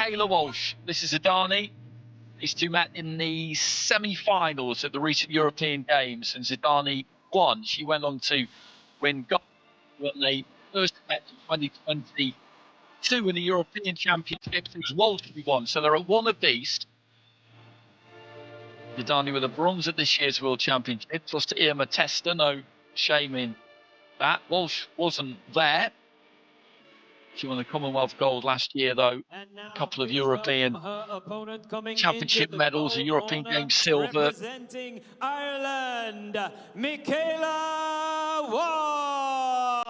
Michaela Walsh. This is Zidani. These two met in the semi-finals at the recent European Games, and Zidani won. She went on to win gold when they first met in 2022 in the European Championships. It was Walsh who won, so they're at one apiece. Zidani with a bronze at this year's World Championships, lost to Irma Testa, no shame in that. Walsh wasn't there. She won the Commonwealth gold last year, though. A couple of European Championship medals, a European Games silver. Representing Ireland, Michaela Walsh.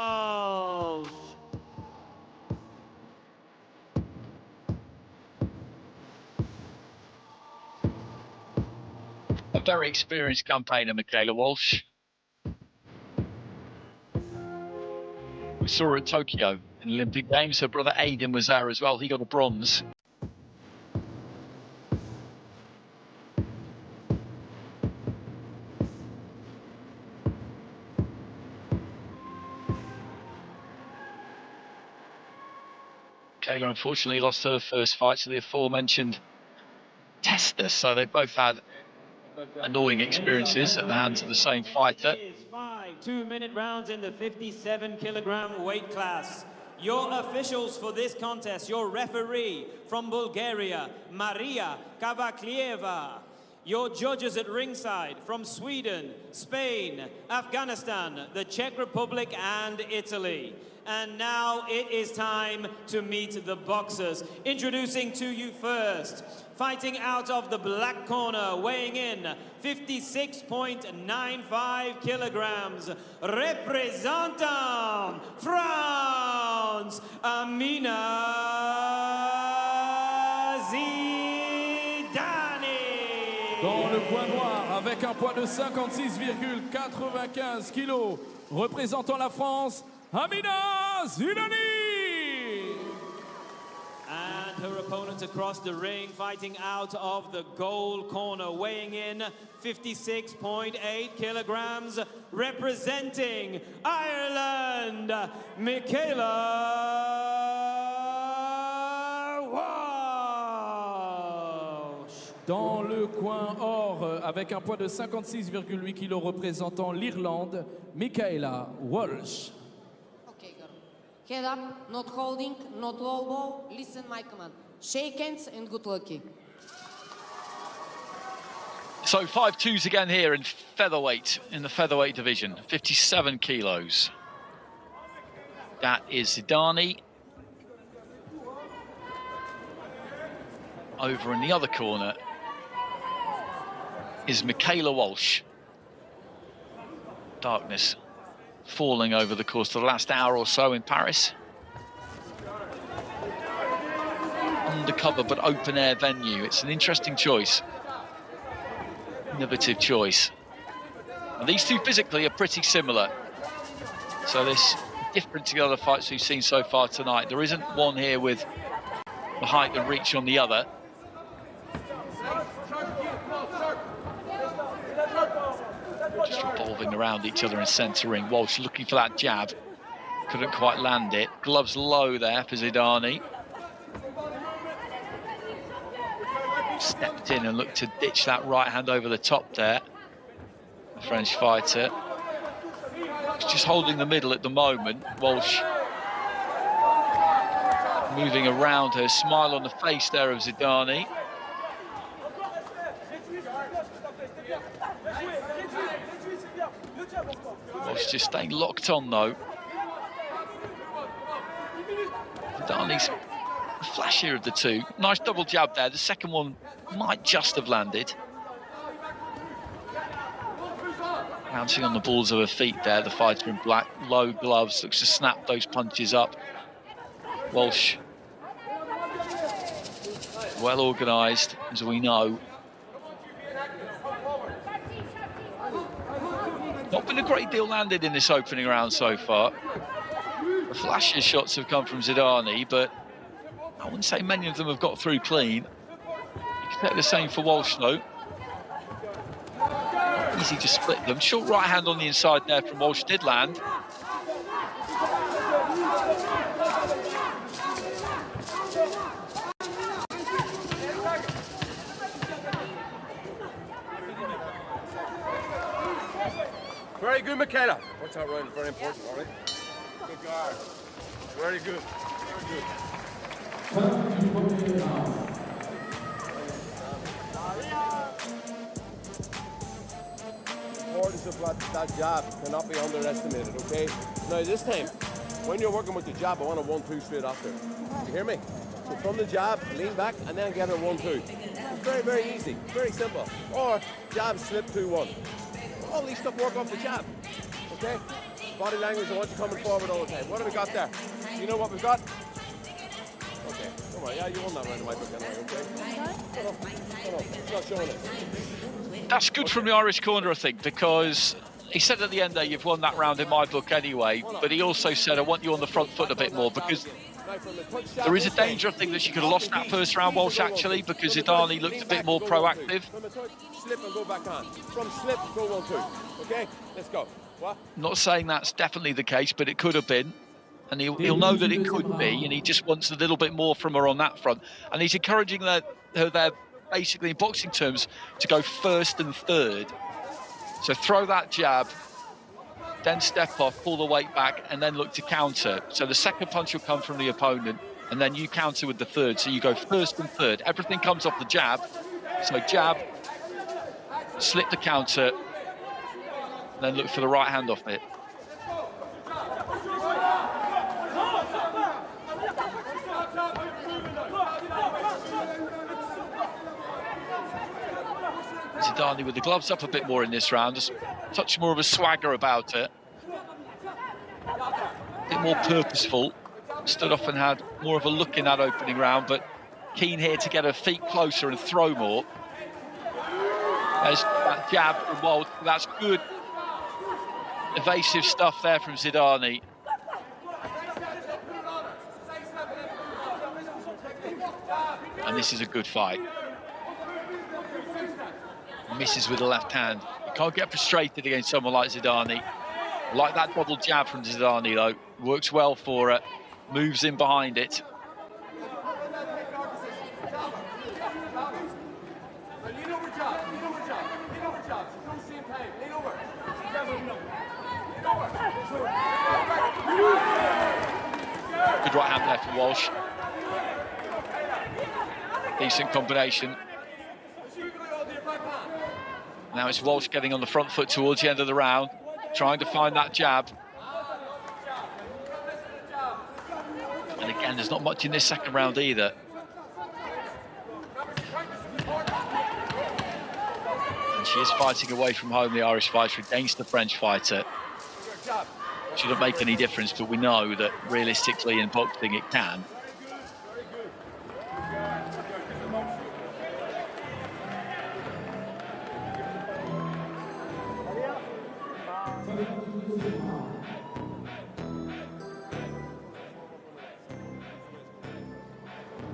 A very experienced campaigner, Michaela Walsh. We saw her at Tokyo in the Olympic Games. Her brother Aidan was there as well. He got a bronze. Michaela unfortunately lost her first fight to the aforementioned Testa, so they both had annoying experiences at the hands of the same fighter. 5 2-minute rounds in the 57-kilogram weight class. Your officials for this contest, your referee from Bulgaria, Maria Kavaklieva. Your judges at ringside from Sweden, Spain, Afghanistan, the Czech Republic and Italy. And now it is time to meet the boxers. Introducing to you first, fighting out of the black corner, weighing in 56.95 kilograms, representant France, Amina Zidani. Dans le point noir, avec un poids de 56,95 kilos, représentant la France, Amina Zidani! And her opponent across the ring, fighting out of the goal corner, weighing in 56.8 kilograms, representing Ireland, Michaela Walsh. Dans le coin or, avec un poids de 56,8 kilos, représentant l'Irlande, Michaela Walsh. Head up, not holding, not elbow. Listen my command. Shake hands and good lucky. So 5-2s again here in featherweight, in the featherweight division, 57 kilos. That is Zidani. Over in the other corner is Michaela Walsh. Darkness falling over the course of the last hour or so in Paris. Undercover but open air venue. It's an interesting choice. Innovative choice. And these two physically are pretty similar. So this different to the other fights we've seen so far tonight. There isn't one here with the height and reach on the other. Just revolving around each other and centering. Walsh looking for that jab. Couldn't quite land it. Gloves low there for Zidani. Stepped in and looked to ditch that right hand over the top there. The French fighter. He's just holding the middle at the moment. Walsh moving around her. Smile on the face there of Zidani. Walsh just staying locked on though. Zidani's the flashier of the two. Nice double jab there. The second one might just have landed. Bouncing on the balls of her feet there, the fighter in black. Low gloves, looks to snap those punches up. Walsh, well organised, as we know. Not been a great deal landed in this opening round so far. The flashier shots have come from Zidani, but I wouldn't say many of them have got through clean. You can take the same for Walsh though. Not easy to split them. Short right hand on the inside there from Walsh did land. Very good, Michaela. Watch out, Ryan. Very important, all right? Good guard. Very good. Very good. The importance of that jab cannot be underestimated, okay? Now, this time, when you're working with the jab, I want a 1-2 straight after. You hear me? So from the jab, lean back, and then get a 1-2. It's very, very easy. Very simple. Or jab, slip, 2-1. All these stuff work off the jab. Okay? Body language, I want you coming forward all the time. What have we got there? You know what we've got? Okay, don't worry. Yeah, you won that round in my book anyway, okay? No, it's not showing it. That's good from the Irish corner, I think, because he said at the end there, you've won that round in my book anyway, but he also said, I want you on the front foot a bit more, because there is a danger, I think, that she could have lost that first round, Walsh, actually, because Zidani looked a bit more proactive. From a touch, slip and go back on. From slip, go 1-2. Okay? Let's go. What? Not saying that's definitely the case, but it could have been. And he'll know that it could be, and he just wants a little bit more from her on that front. And he's encouraging her there, basically, in boxing terms, to go first and third. So throw that jab, then step off, pull the weight back, and then look to counter. So the second punch will come from the opponent, and then you counter with the third. So you go first and third. Everything comes off the jab. So jab, slip the counter, then look for the right hand off it. Zidani with the gloves up a bit more in this round, just a touch more of a swagger about it. A bit more purposeful. Stood off and had more of a look in that opening round, but keen here to get her feet closer and throw more. There's that jab from Walsh. That's good evasive stuff there from Zidani. And this is a good fight. Misses with the left hand. You can't get frustrated against someone like Zidani. Like that double jab from Zidani, though. Works well for her. Moves in behind it. Good right hand there for Walsh. Decent combination. Now it's Walsh getting on the front foot towards the end of the round, trying to find that jab. And again, there's not much in this second round either. And she is fighting away from home, the Irish fighter, against the French fighter. Shouldn't make any difference, but we know that realistically in boxing it can.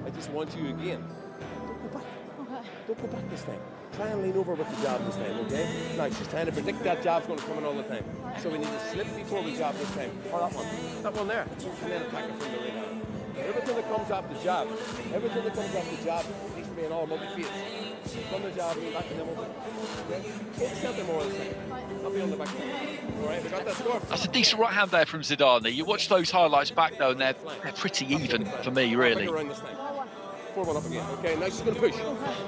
I just want you again. Don't go back. Don't go back this time. Try and lean over with the jab this time, okay? Now, she's trying to predict that jab's going to come in all the time. So we need to slip before we jab this time. Or that one. That one there. And then attack it from the right hand. Everything that comes off the jab, needs to be an all multi-feet. From the jab, lean back and then over. Okay? Don't center more this time. I'll be on the back. All right, we got that score. That's a decent right hand there from Zidani. You watch those highlights back, though, and they're pretty even for me, really. 4-1 up again. Okay, now she's going to push.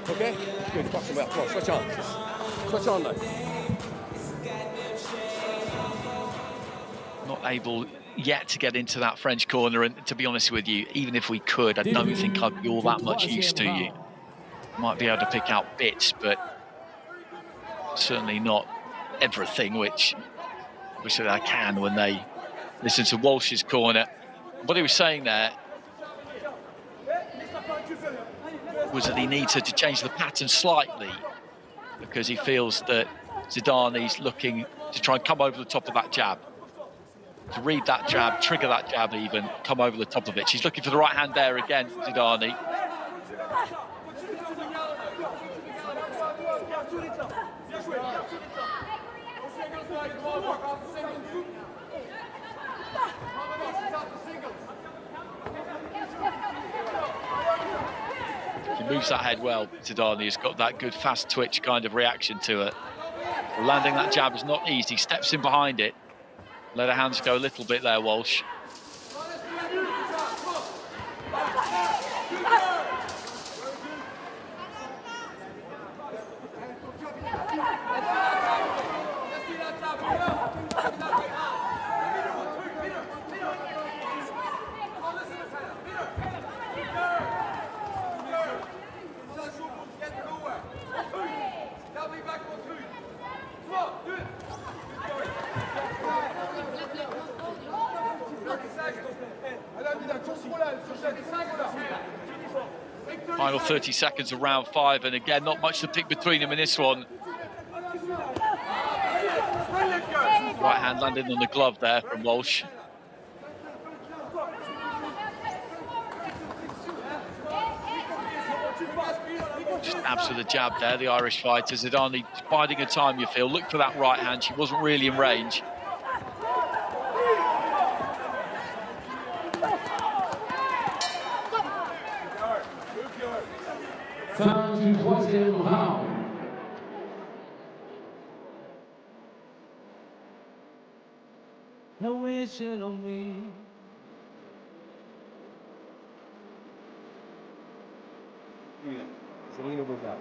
Okay? Good, boxing well. Come on, switch on. Switch on now. Not able yet to get into that French corner, and to be honest with you, even if we could, I don't think I'd be all that much used to you. Might be able to pick out bits, but certainly not everything, which obviously I can when they listen to Walsh's corner. What he was saying there was that he needs her to change the pattern slightly because he feels that Zidani's looking to try and come over the top of that jab. To read that jab, trigger that jab even, come over the top of it. She's looking for the right hand there again, Zidani. She moves that head well, Zidani has got that good fast twitch kind of reaction to it. Landing that jab is not easy. Steps in behind it. Let her hands go a little bit there, Walsh. Final 30 seconds of round 5, and again, not much to pick between them in this one. Right hand landing on the glove there from Walsh. Just abs with the jab there, the Irish fighter. Zidani biding her time, you feel. Look for that right hand. She wasn't really in range. Fin du troisième round. No wishing on me. Selena was out.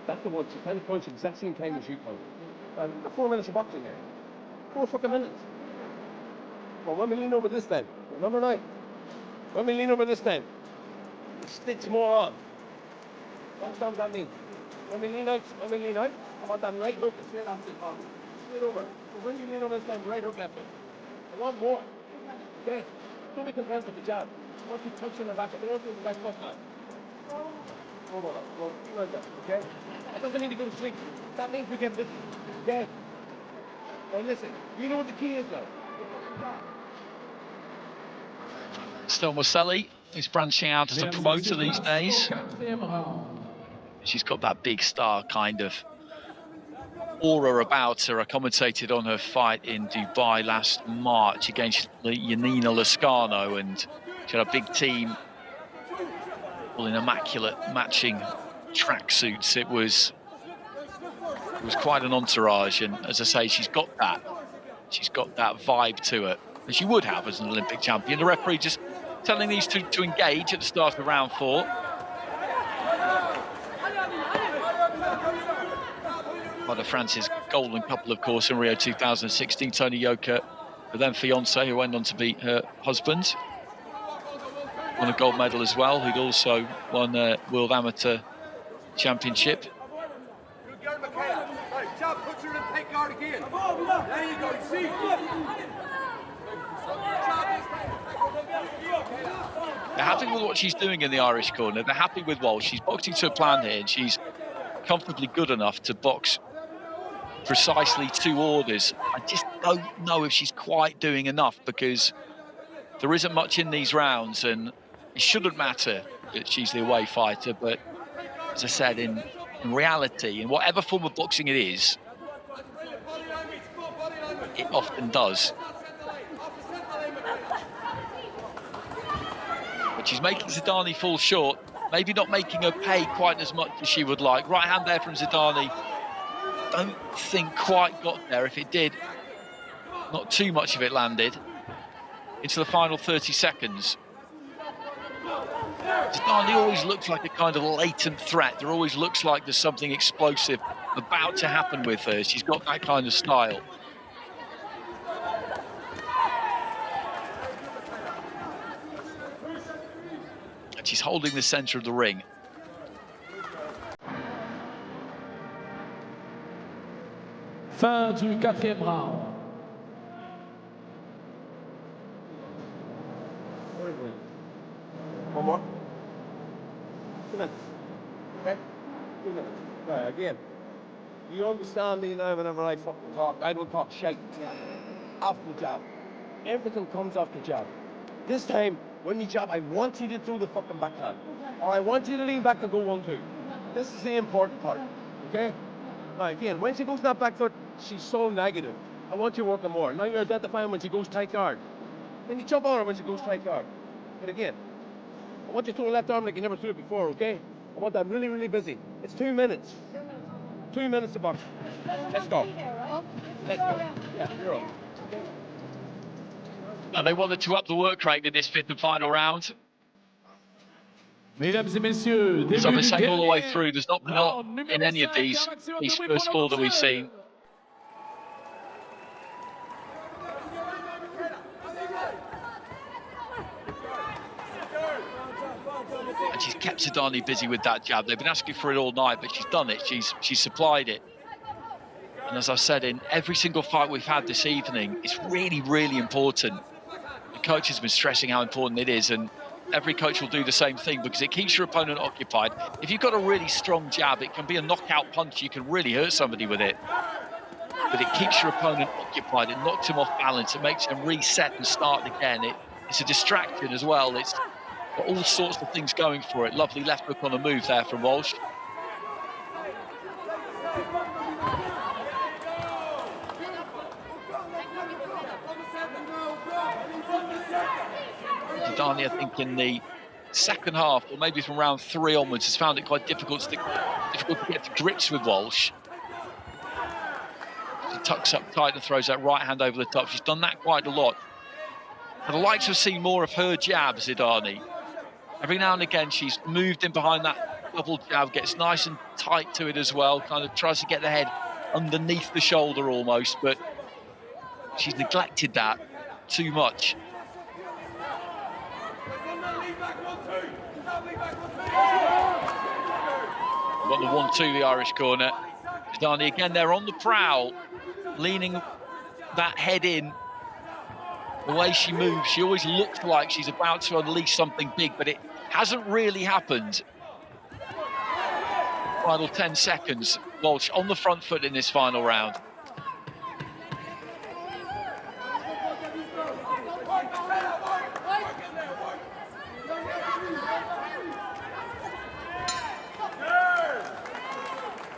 That's the one. She kind of punched at the exact same time as you punched. And 4 minutes of boxing there. 4 fucking minutes. Well, when we lean over this time, number 9. When we lean over this time, stitch more on. Understand what that means? When we lean out, I want that right hook straight after the palm. Straight over. So when you lean over this time, right hook, left hook. I want more. Okay? Don't be content with the jab. I want you to punch in the back. I don't do the back first time. Hold on. Well, like that, okay? It doesn't need to go to sleep. That means we get this. Okay? Now listen, you know what the key is now. Still Marcelli is branching out as a promoter these days. She's got that big star kind of aura about her. I commentated on her fight in Dubai last March against Yanina Lascano, and she had a big team all in immaculate matching tracksuits. It was quite an entourage, and as I say, she's got that vibe to her, and she would have as an Olympic champion. The referee just telling these two to engage at the start of round 4. Part of France's golden couple, of course, in Rio 2016, Tony Yoka, her then fiance, who went on to be her husband. Won a gold medal as well, who'd also won a World Amateur Championship. Good girl, Michaela. Right, jab, put her in tight guard again. There you go, you see? They're happy with what she's doing in the Irish corner. They're happy with Walsh. She's boxing to a plan here, and she's comfortably good enough to box precisely 2 orders. I just don't know if she's quite doing enough, because there isn't much in these rounds, and it shouldn't matter that she's the away fighter, but as I said, in reality, in whatever form of boxing it is, it often does. But she's making Zidani fall short, maybe not making her pay quite as much as she would like. Right hand there from Zidani. Don't think quite got there. If it did, not too much of it landed. Into the final 30 seconds. Zidani always looks like a kind of latent threat. There always looks like there's something explosive about to happen with her. She's got that kind of style. And she's holding the centre of the ring. Fin du 4e round. One more. 2 minutes. Okay? 2 minutes. Right, again. You understand me now whenever I fucking talk. I don't talk shite. Off the jab. Everything comes off the jab. This time, when you jab, I want you to throw the fucking backhand. Or I want you to lean back and go 1-2. This is the important part. Okay? Now again, when she goes that back foot, she's so negative. I want you working more. Now you're identifying when she goes tight guard. Then you jump on her when she goes tight guard. But again, I want you to throw a left arm like you never threw it before, okay? I want that really, really busy. It's 2 minutes. 2 minutes to box. Let's go. Let's go. Yeah, you're up. And they wanted to up the work rate in this fifth and final round. Mesdames et messieurs, So début they're du saying all the way dernier through, there's not been a lot round in numéro any of 5 these à l'action first attribuée pour four that we've la seen. And she's kept Zidani busy with that jab. They've been asking for it all night, but she's done it. She's supplied it. And as I've said, in every single fight we've had this evening, it's really, really important. The coach has been stressing how important it is, and every coach will do the same thing because it keeps your opponent occupied. If you've got a really strong jab, it can be a knockout punch. You can really hurt somebody with it. But it keeps your opponent occupied. It knocks him off balance. It makes him reset and start again. It's a distraction as well. It's got all sorts of things going for it. Lovely left hook on the move there from Walsh. Zidani, I think, in the second half, or maybe from round 3 onwards, has found it quite difficult to get to grips with Walsh. She tucks up tight and throws that right hand over the top. She's done that quite a lot. I'd like to have seen more of her jab, Zidani. Every now and again, she's moved in behind that double jab, gets nice and tight to it as well, kind of tries to get the head underneath the shoulder almost, but she's neglected that too much. Got the 1-2, the Irish corner. Zidani again, they're on the prowl, leaning that head in. The way she moves, she always looks like she's about to unleash something big, but it hasn't really happened. Final 10 seconds. Walsh on the front foot in this final round.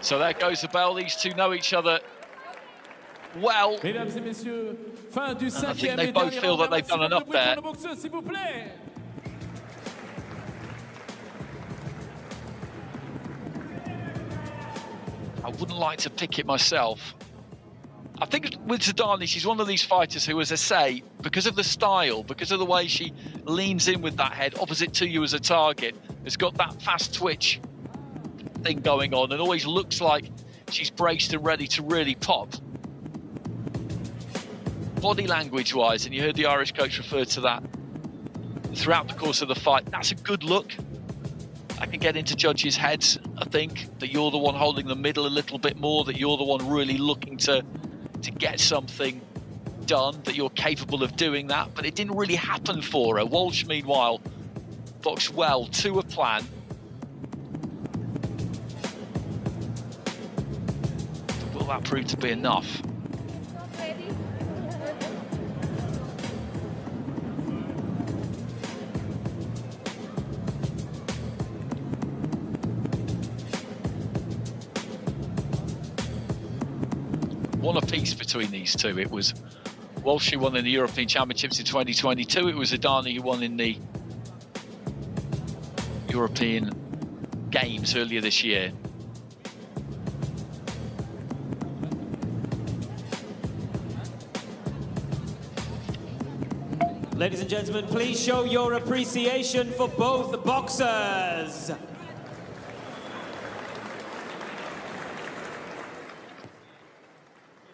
So there goes the bell. These two know each other well. Mesdames et messieurs, fin du I think they both feel that they've done enough there. I wouldn't like to pick it myself. I think with Zidani, she's one of these fighters who, as I say, because of the style, because of the way she leans in with that head opposite to you as a target, has got that fast twitch thing going on and always looks like she's braced and ready to really pop. Body language wise, and you heard the Irish coach refer to that throughout the course of the fight, that's a good look. I can get into judges' heads, I think, that you're the one holding the middle a little bit more, that you're the one really looking to get something done, that you're capable of doing that, but it didn't really happen for her. Walsh, meanwhile, boxed well to a plan. Will that prove to be enough? One apiece between these two. It was Walsh who won in the European Championships in 2022. It was Zidani who won in the European Games earlier this year. Ladies and gentlemen, please show your appreciation for both boxers.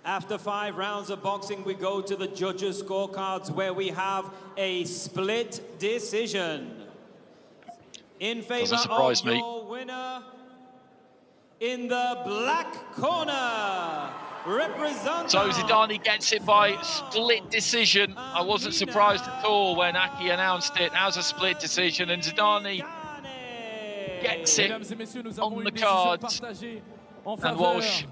After 5 rounds of boxing, we go to the judges' scorecards where we have a split decision. In favor of your winner, in the black corner, representing... So Zidani gets it by split decision. I wasn't surprised at all when Aki announced it as a split decision, and Zidani gets it on the cards. And Walsh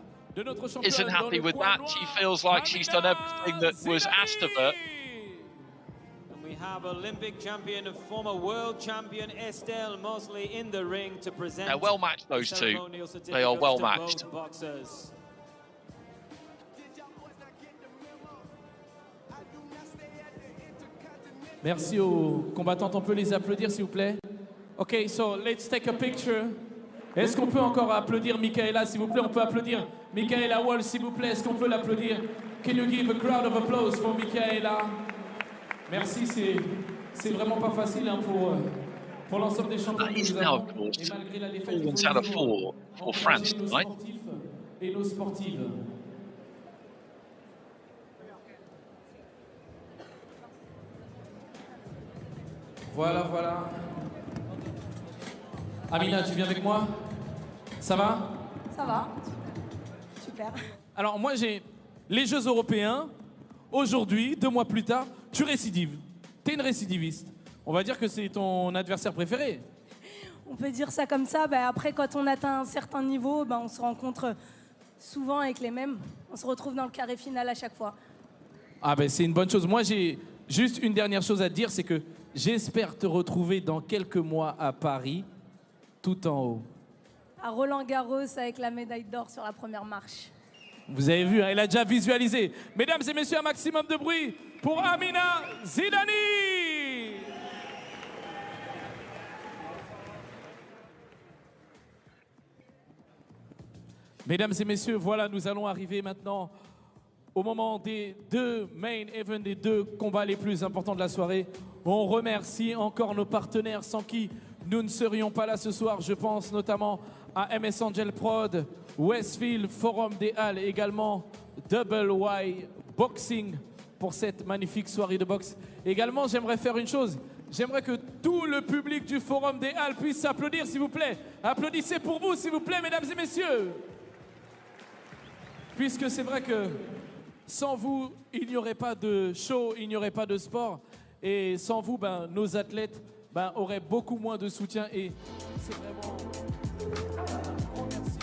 isn't happy with that. She feels like she's done everything that was asked of her. And we have Olympic champion and former world champion Estelle Mosley in the ring to present. They're well matched, those two. They are well matched. Merci aux combattantes. On peut les applaudir, s'il vous plaît. Okay, so let's take a picture Est-ce qu'on peut encore applaudir Michaela, s'il vous plaît? On peut applaudir Michaela Walsh, s'il vous plaît. Est-ce qu'on peut l'applaudir? Can you give a crowd of applause for Michaela? Merci, c'est vraiment pas facile hein, pour l'ensemble des champions que nous avons. Et malgré la défaite, il faut for France nos tonight. sportifs et nos sportives. Voilà, voilà. Amina, tu viens avec moi? Ça va? Ça va. Super. Alors moi j'ai les Jeux européens. Aujourd'hui, 2 mois plus tard, tu récidives. T'es une récidiviste. On va dire que c'est ton adversaire préféré. On peut dire ça comme ça. Après, quand on atteint un certain niveau, on se rencontre souvent avec les mêmes. On se retrouve dans le carré final à chaque fois. Ah ben c'est une bonne chose. Moi j'ai juste une dernière chose à te dire, c'est que j'espère te retrouver dans quelques mois à Paris, tout en haut. À Roland-Garros avec la médaille d'or sur la première marche. Vous avez vu, hein, elle a déjà visualisé. Mesdames et messieurs, un maximum de bruit pour Amina Zidani. Mesdames et messieurs, voilà, nous allons arriver maintenant au moment des 2 main events, des 2 combats les plus importants de la soirée. On remercie encore nos partenaires sans qui nous ne serions pas là ce soir. Je pense notamment à MS Angel Prod, Westfield, Forum des Halles, également Double Y Boxing pour cette magnifique soirée de boxe. Également, j'aimerais faire une chose. J'aimerais que tout le public du Forum des Halles puisse s'applaudir, s'il vous plaît. Applaudissez pour vous, s'il vous plaît, mesdames et messieurs. Puisque c'est vrai que sans vous, il n'y aurait pas de show, il n'y aurait pas de sport. Et sans vous, nos athlètes auraient beaucoup moins de soutien. Et c'est vraiment un grand merci.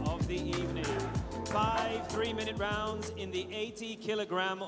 Of the evening. 5 3-minute rounds in the 80 kilogram